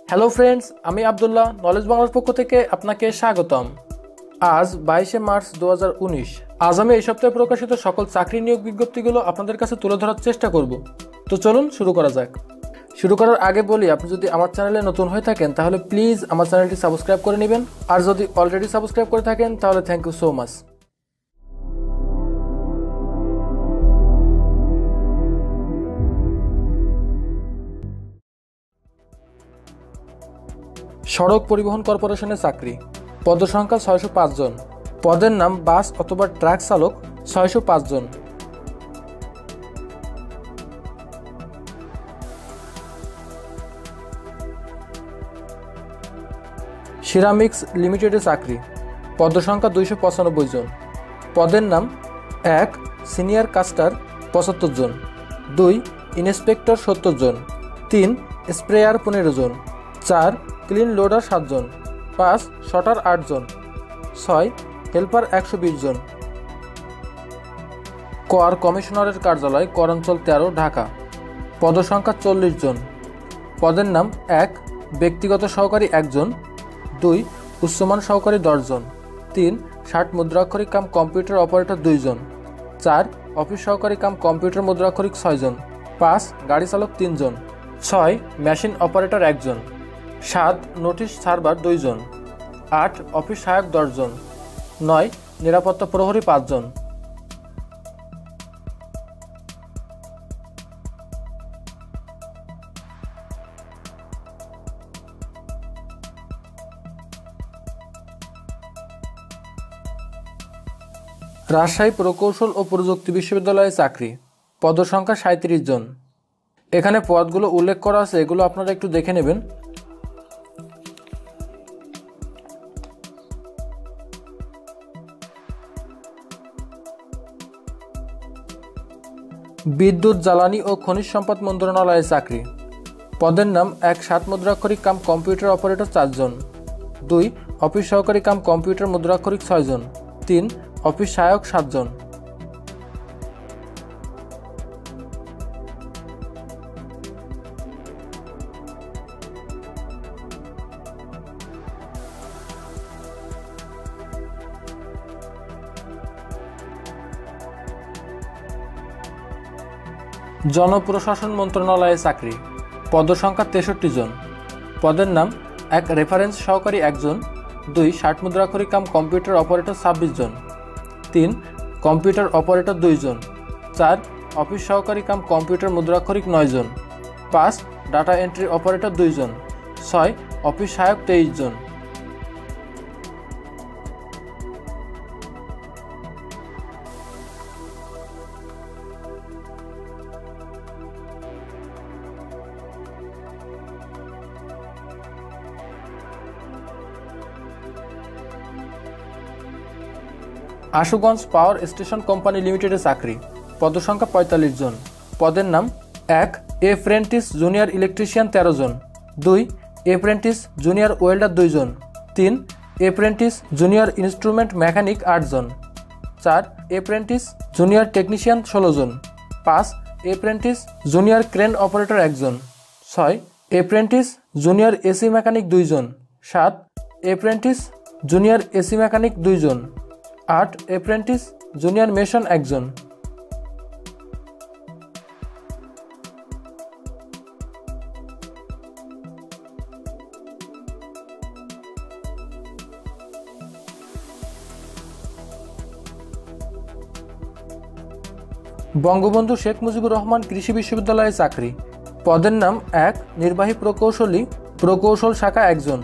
Hello friends, আমি Abdullah knowledge বাংলার পক্ষ থেকে আপনাকে স্বাগতম। আজ 22শে মার্চ 2019। আজ আমি এই সপ্তাহে প্রকাশিত সকল চাকরি নিয়োগ বিজ্ঞপ্তিগুলো আপনাদের কাছে তুলে ধরার চেষ্টা করব। তো চলুন শুরু করা যাক। শুরু করার আগে বলি, আপনি যদি আমার চ্যানেলে নতুন হয়ে থাকেন তাহলে প্লিজ আমার চ্যানেলটি সাবস্ক্রাইব করে নেবেন, আর যদি অলরেডি সাবস্ক্রাইব করে থাকেন তাহলে থ্যাংক ইউ সো মাচ। সড়ক পরিবহন কর্পোরেশনের চাকরি, পদসংখ্যা 605 জন, পদের নাম বাস অথবা ট্রাক চালক 605 জন। সিরামিক্স লিমিটেডে চাকরি, পদসংখ্যা 295 জন, পদের নাম 1 সিনিয়র কাস্টার 75 জন, 2 ইন্সপেক্টর 70 জন, 3 স্প্রেয়ার 15 জন, 4 ক্লিন লোডার 7 জন, 5 শটার 8 জন, 6 হেল্পার 120 জন। কর কমিশনারের কার্যালয় করাঞ্চল 13 ঢাকা, পদসংখ্যা 40 জন, পদের নাম 1 ব্যক্তিগত সহকারী 1 জন, 2 উচ্চমান সহকারী 10 জন, 3 60 মুদ্রাক্ষরিক কাম কম্পিউটার অপারেটর 2 জন, 4 অফিস সহকারী কাম কম্পিউটার মুদ্রাক্ষরিক 6 জন, 5 গাড়ি চালক 3 জন, 6 মেশিন অপারেটর 1 জন, 7 নোটিশ সার্ভার 2 জন, 8 অফিস সহায়ক 10 জন, 9 নিরাপত্তা প্রহরী 5 জন। রাজশাহী প্রকৌশল ও প্রযুক্তি বিশ্ববিদ্যালয়ে চাকরি, পদসংখ্যা 37 জন। এখানে পদগুলো উল্লেখ করা আছে, এগুলো আপনারা একটু দেখে নেবেন। বিদ্যুৎ জ্বালানি ও খনিজ সম্পদ মন্ত্রণালয়ে চাকরি, পদের নাম 1 60 মুদ্রাক্ষরিক কাম কম্পিউটার অপারেটর 4 জন, 2 অফিস সহকারী কাম কম্পিউটার মুদ্রাক্ষরিক 6 জন, 3 অফিস সহায়ক 7 জন। জনপ্রশাসন মন্ত্রণালয়ে চাকরি, পদসংখ্যা 63 জন, পদের নাম 1 রেফারেন্স সহকারী 1 জন, 2 60 মুদ্রাক্ষরিক কাম কম্পিউটার অপারেটর 26 জন, 3 কম্পিউটার অপারেটর 2 জন, 4 অফিস সহকারী কাম কম্পিউটার মুদ্রাক্ষরিক 9 জন, 5 ডাটা এন্ট্রি অপারেটর 2 জন, 6 অফিস সহায়ক 23 জন। আশুগঞ্জ পাওয়ার স্টেশন কোম্পানি লিমিটেডে চাকরি, পদসংখ্যা 45 জন, পদের নাম 1 এপ্রেন্টিস জুনিয়র ইলেকট্রিশিয়ান 13 জন, 2 এপ্রেন্টিস জুনিয়র ওয়েল্ডার 2 জন, 3 এপ্রেন্টিস জুনিয়র ইনস্ট্রুমেন্ট মেকানিক 8 জন, 4 এপ্রেন্টিস জুনিয়র টেকনিশিয়ান 16 জন, 5 এপ্রেন্টিস জুনিয়র ক্রেন অপারেটর 1 জন, 6 এপ্রেন্টিস জুনিয়র এসি মেকানিক 2 জন, 7 এপ্রেন্টিস junior AC mechanic 2 জন, 8 এপ্রেন্টিস junior mason 1 জন। বঙ্গবন্ধু শেখ মুজিবুর রহমান কৃষি বিশ্ববিদ্যালয়ে চাকরি, পদের নাম 1 নির্বাহী প্রকৌশলী প্রকৌশল শাখা 1 জন,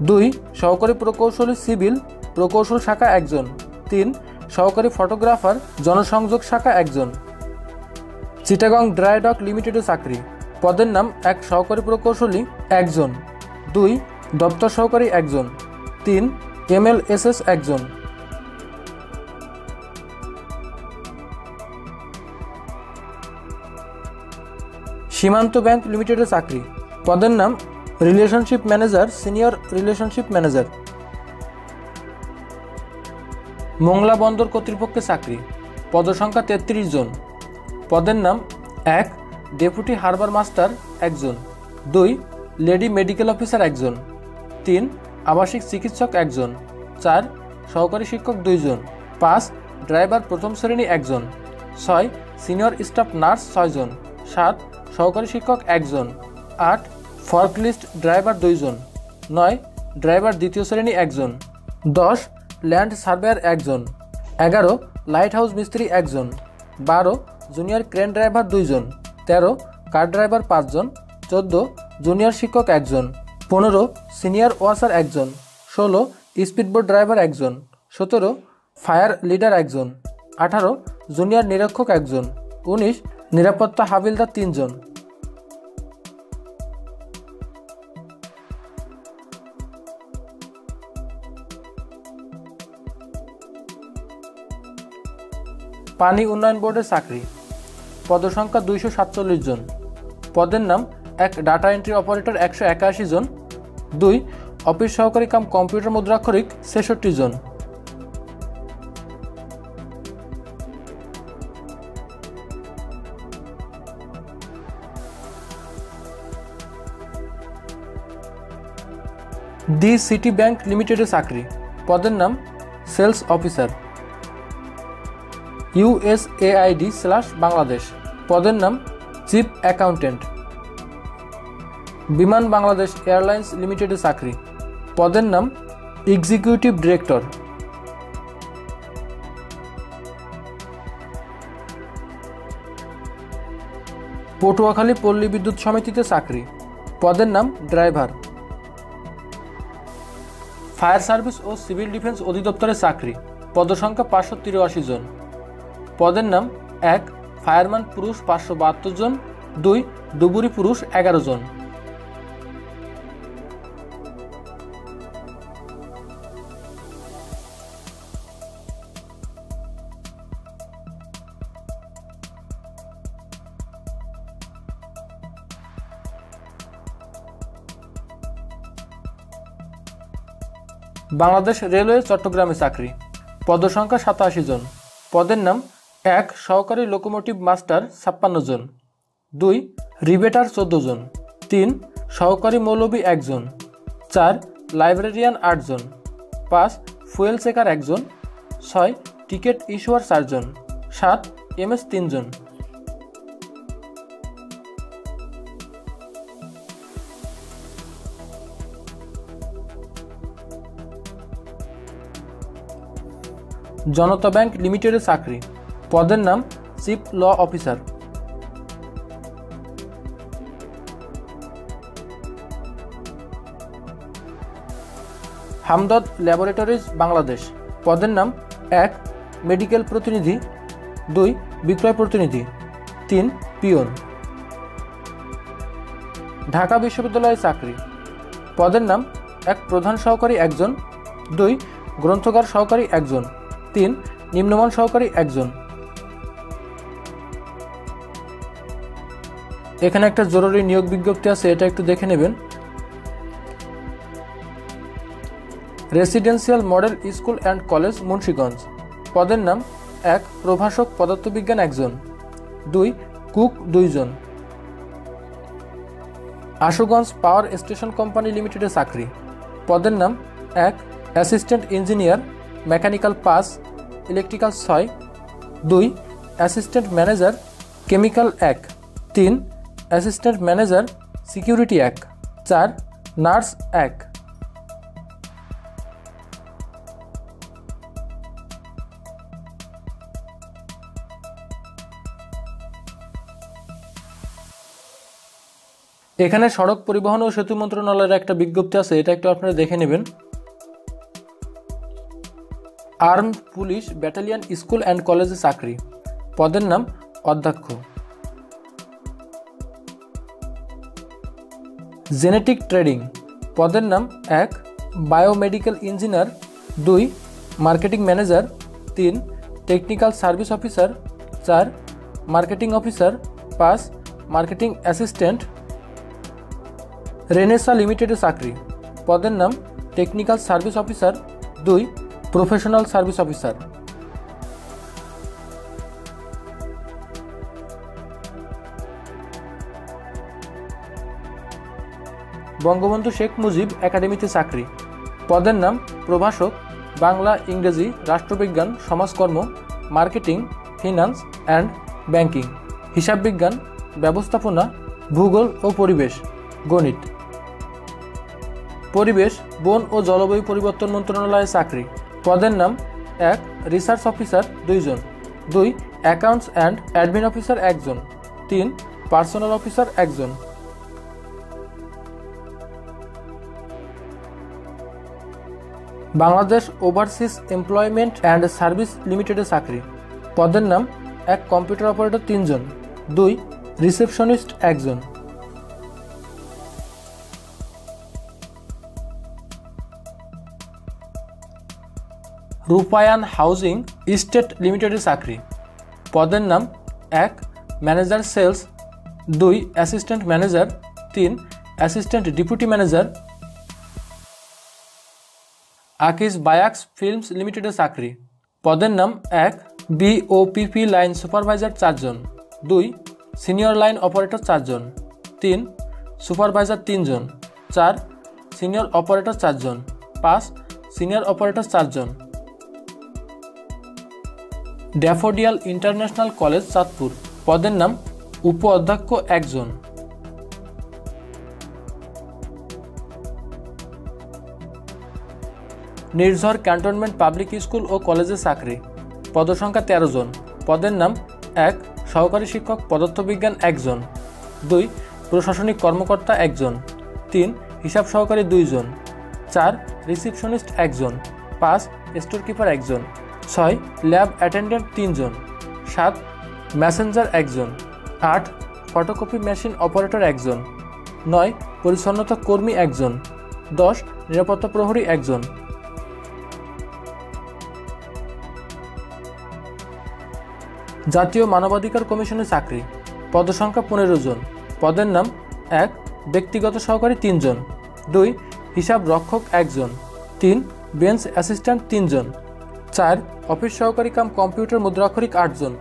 2 সহকারী প্রকৌশলী সিভিল প্রকৌশল শাখা 1 জন, 3 সহকারী ফটোগ্রাফার জনসংযোগ শাখা 1 জন। চিটাগং ড্রাই ডক লিমিটেডে চাকরি, পদের নাম 1 সহকারী প্রকৌশলী 1 জন, 2 দপ্তর সহকারী 1 জন, 3 MLSS 1 জন। সীমান্ত ব্যাংক লিমিটেডে চাকরি, পদের নাম relationship manager senior relationship manager. Mongla বন্দর কর্তৃপক্ষে চাকরি, পদসংখ্যা 33 জন, পদের নাম 1 ডেপুটি হারবার মাস্টার 1 জন, 2 লেডি মেডিকেল অফিসার একজন। 3 আবাসিক চিকিৎসক একজন। 4 সহকারী শিক্ষক 2 জন। 5 ড্রাইভার প্রথম শ্রেণী একজন। 6 সিনিয়র স্টাফ নার্স 6 জন। 7 সহকারী শিক্ষক একজন। 8 ফর্কলিফট ড্রাইভার 2 জন। 9 ড্রাইভার দ্বিতীয় শ্রেণী একজন। 10 ল্যান্ড সার্ভেয়ার একজন। 11 লাইট হাউস মিস্ত্রি একজন। 12 জুনিয়র ক্রেন ড্রাইভার 2 জন। 13 কার ড্রাইভার 5 জন। 14 জুনিয়র শিক্ষক একজন। 15 সিনিয়র ওয়াসার একজন। 16 স্পিডবোট ড্রাইভার একজন। 17 ফায়ার লিডার একজন। 18 জুনিয়র নিরীক্ষক একজন। 19 নিরাপত্তা হাবিলদার 3 জন। পানি উন্নয়ন বোর্ডের চাকরি, পদসংখ্যা 247 জন। পদের নাম: 1 ডাটা এন্ট্রি অপারেটর 181 জন। 2 অফিস সহকারী কাম কম্পিউটার মুদ্রাক্ষরিক 66 জন। দি সিটি ব্যাংক লিমিটেডের চাকরি, পদের নাম: সেলস অফিসার। USAID/বাংলাদেশ, পদের নাম: চিফ অ্যাকাউন্টেন্ট। বিমান বাংলাদেশ এয়ারলাইন্স লিমিটেডের চাকরি, পদের নাম: এক্সিকিউটিভ ডিরেক্টর। পটুয়াখালী পল্লী বিদ্যুৎ সমিতিতে চাকরি, পদের নাম: ড্রাইভার। ফায়ার সার্ভিস ও সিভিল ডিফেন্স অধিদপ্তরের চাকরি, পদসংখ্যা 583 জন। পদের নাম: 1 ফায়ারম্যান পুরুষ 572 জন। 2 ডুবুরি পুরুষ 11 জন। বাংলাদেশ রেলওয়ে চট্টগ্রামে চাকরি, পদসংখ্যা 87 জন। পদের নাম: 1 সহকারী লোকোমোটিভ মাস্টার 56 জন। 2 রিবেটার 14 জন। 3 সহকারী মৌলবি 1 জন। 4 লাইব্রেরিয়ান 8 জন। 5 ফুয়েল চেকার 1 জন। 6 টিকিট ইস্যুয়ার 4 জন। 7 MS 3 জন। জনতা ব্যাংক লিমিটেডের চাকরি, পদের নাম: chief law officer. Hamdard laboratories Bangladesh, পদের নাম: 1 মেডিকেল প্রতিনিধি। 2 বিক্রয় প্রতিনিধি। 3 পিয়ন। ঢাকা বিশ্ববিদ্যালয়ের চাকরি, পদের নাম: 1 প্রধান সহকারী 1 জন। 2 গ্রন্থকার সহকারী 1 জন। 3 নিম্নমান সহকারী 1 জন। এখানে একটা জরুরি নিয়োগ বিজ্ঞপ্তি আছে, এটা একটু দেখে নেবেন। Residential model school and college Munshiganj, পদের নাম: 1 প্রভাষক পদার্থবিজ্ঞান 1 জন। 2 কুক 2 জন। আশুগঞ্জ পাওয়ার স্টেশন কোম্পানি লিমিটেডের চাকরি, পদের নাম: 1 assistant engineer mechanical 5, electrical 6। 2 assistant manager chemical 1। 3 assistant manager security 1। 4 nurse 1। এখানে সড়ক পরিবহন ও সেতু মন্ত্রণালয়ের একটা বিজ্ঞপ্তি আছে, এটা একটু আপনারা দেখে নেবেন। Armed police battalion school and কলেজে চাকরি, পদের নাম: অধ্যক্ষ। জেনেটিক ট্রেডিং, পদের নাম: 1 biomedical engineer. 2 marketing manager. 3 technical service officer. 4 marketing officer. 5 marketing assistant. Renaissance লিমিটেডের চাকরি, পদের নাম: technical service officer. 2 professional service officer. Bangabandhu Sheikh Mujib একাডেমিতে চাকরি। পদের নাম প্রভাষক, বাংলা, ইংরেজি, রাষ্ট্রবিজ্ঞান, সমাজকর্ম, মার্কেটিং, ফিন্যান্স অ্যান্ড ব্যাংকিং, হিসাব বিজ্ঞান, ব্যবস্থাপনা, ভূগোল ও পরিবেশ, গণিত। পরিবেশ, বন ও জলবায়ু পরিবর্তন মন্ত্রণালয়ে চাকরি। পদের নাম 1 রিসার্চ অফিসার 2 জন, 2 অ্যাকাউন্টস অ্যান্ড অ্যাডমিন অফিসার 1 জন, 3 পার্সোনাল অফিসার 1 জন। Bangladesh overseas employment and service লিমিটেডে চাকরি। পদের নাম 1 কম্পিউটার অপারেটর 3 জন, 2 রিসেপশনিস্ট 1 জন। রূপায়ণ হাউজিং ইস্টেট লিমিটেডে চাকরি। পদের নাম 1 manager sales, 2 assistant manager, 3 assistant deputy manager. Akij Biax films লিমিটেডে চাকরি। পদের নাম 1 বিওপিপি লাইন সুপারভাইজার 4 জন, 2 সিনিয়র লাইন অপারেটর 4 জন, 3 সুপারভাইজার 3 জন, 4 সিনিয়র অপারেটর 4 জন, 5 সিনিয়র অপারেটর 4 জন। ড্যাফোডিয়াল ইন্টারন্যাশনাল কলেজ চাঁদপুর। পদের নাম উপ অধ্যক্ষ 1 জন। নির্ঝর ক্যান্টনমেন্ট পাবলিক স্কুল ও কলেজে চাকরি। পদসংখ্যা 13 জন। পদের নাম 1 সহকারী শিক্ষক পদার্থবিজ্ঞান 1 জন, 2 প্রশাসনিক কর্মকর্তা 1 জন, 3 হিসাব সহকারী 2 জন, 4 রিসিপশনিস্ট 1 জন, 5 স্টোর কিপার 1 জন, 6 ল্যাব অ্যাটেন্ডেন্ট 3 জন, 7 মেসেঞ্জার 1 জন, 8 ফটোকপি মেশিন অপারেটর 1 জন, 9 পরিচ্ছন্নতা কর্মী 1 জন, 10 নিরাপত্তা প্রহরী 1 জন। জাতীয় মানবাধিকার কমিশনে চাকরি। পদসংখ্যা 15 জন। পদের নাম 1 ব্যক্তিগত সহকারী 3 জন, 2 হিসাব রক্ষক 1 জন, 3 বেঞ্চ অ্যাসিস্ট্যান্ট 3 জন, 4 অফিস সহকারী কাম কম্পিউটার মুদ্রাক্ষরিক 8 জন।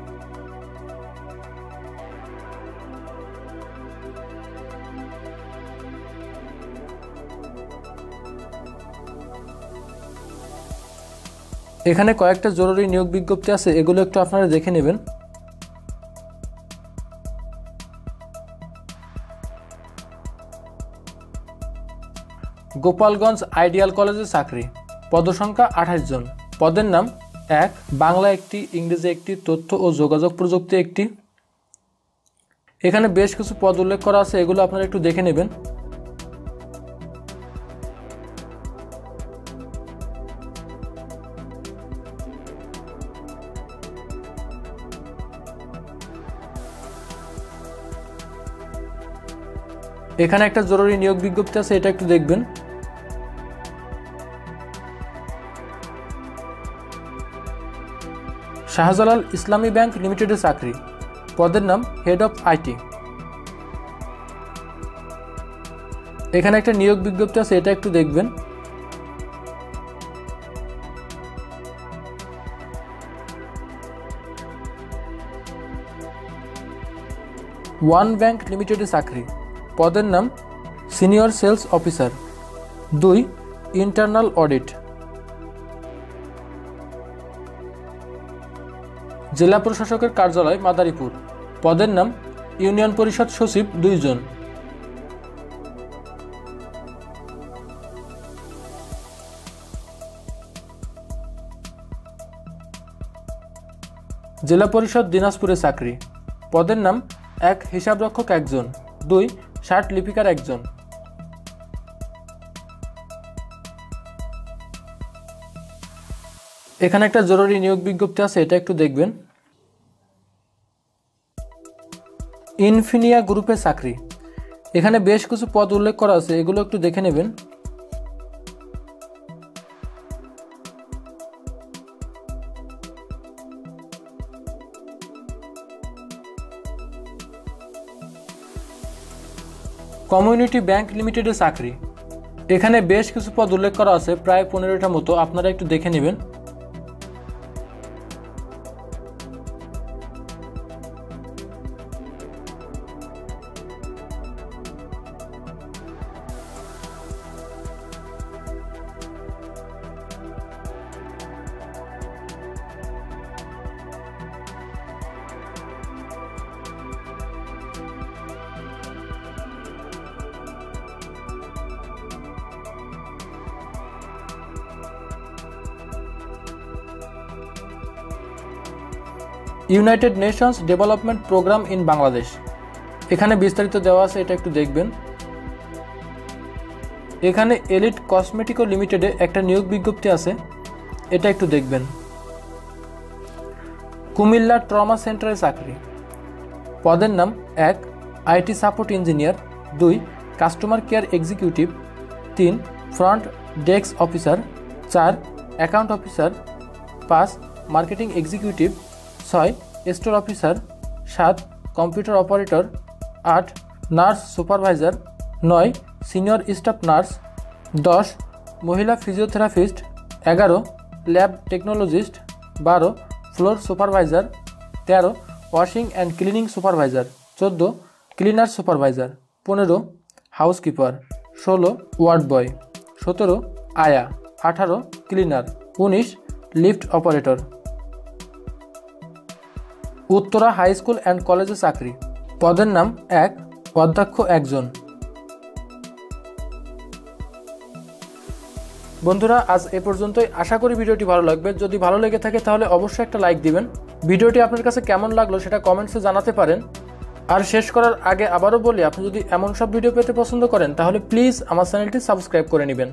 এখানে কয়েকটা জরুরি নিয়োগ বিজ্ঞপ্তি আছে, এগুলো একটু আপনারা দেখে নেবেন। গোপালগঞ্জ আইডিয়াল কলেজে চাকরি। পদসংখ্যা 28 জন। পদের নাম 1 বাংলা 1টি, ইংরেজি 1টি, তথ্য ও যোগাযোগ প্রযুক্তি 1টি। এখানে বেশ কিছু পদ উল্লেখ করা আছে, এগুলো আপনারা একটু দেখে নেবেন। এখানে একটা জরুরি নিয়োগ বিজ্ঞপ্তি আছে, এটা একটু দেখবেন। শাহজালাল ইসলামী ব্যাংক লিমিটেডে চাকরি। পদের নাম হেড অফ আইটি। এখানে একটা নিয়োগ বিজ্ঞপ্তি আছে, এটা একটু দেখবেন। ওয়ান ব্যাংক লিমিটেডে চাকরি। পদের নাম senior sales officer, 2 internal audit. জেলা প্রশাসকের কার্যালয় মাদারীপুর। পদের নাম ইউনিয়ন পরিষদ সচিব 2 জন। জেলা পরিষদ দিনাজপুরে চাকরি। পদের নাম 1 হিসাবরক্ষক 1 জন, 2 ষাট লিপিকার 1 জন। এখানে একটা জরুরি নিয়োগ বিজ্ঞপ্তি আছে, এটা একটু দেখবেন। ইনফিনিয়া গ্রুপে চাকরি। এখানে বেশ কিছু পদ উল্লেখ করা আছে, এগুলো একটু দেখে নেবেন। কমিউনিটি ব্যাংক লিমিটেডে চাকরি। এখানে বেশ কিছু পদ উল্লেখ করা আছে, প্রায় 15টা মতো, আপনারা একটু দেখে নেবেন। United Nations Development Programme in Bangladesh. এখানে বিস্তারিত দেওয়া আছে, এটা একটু দেখবেন। এখানে এলিট কসমেটিকো লিমিটেডে একটা নিয়োগ বিজ্ঞপ্তি আছে, এটা একটু দেখবেন। কুমিল্লা ট্রমা সেন্টারে চাকরি। পদের নাম 1 IT support engineer, 2 customer care executive, 3 front desk officer, 4 account officer, 5 marketing executive, 6 store officer, 7 computer operator, 8 nurse supervisor, 9 senior staff nurse, 10 মহিলা physiotherapist, 11 lab technologist, 12 floor supervisor, 13 washing and cleaning supervisor, 14 cleaner supervisor, 15 housekeeper, 16 ward boy, 17 আয়া, 18 cleaner, 19 lift operator. Uttara high school and কলেজে চাকরি। পদের নাম 1 অধ্যক্ষ 1 জন। বন্ধুরা, আজ এ পর্যন্তই। আশা করি ভিডিওটি ভালো লাগবে। যদি ভালো লেগে থাকে তাহলে অবশ্যই একটা লাইক দিবেন। ভিডিওটি আপনার কাছে কেমন লাগলো সেটা কমেন্টসে জানাতে পারেন। আর শেষ করার আগে আবারও বলি, আপনি যদি এমন সব ভিডিও পেতে পছন্দ করেন তাহলে প্লিজ আমার চ্যানেলটি সাবস্ক্রাইব করে নেবেন।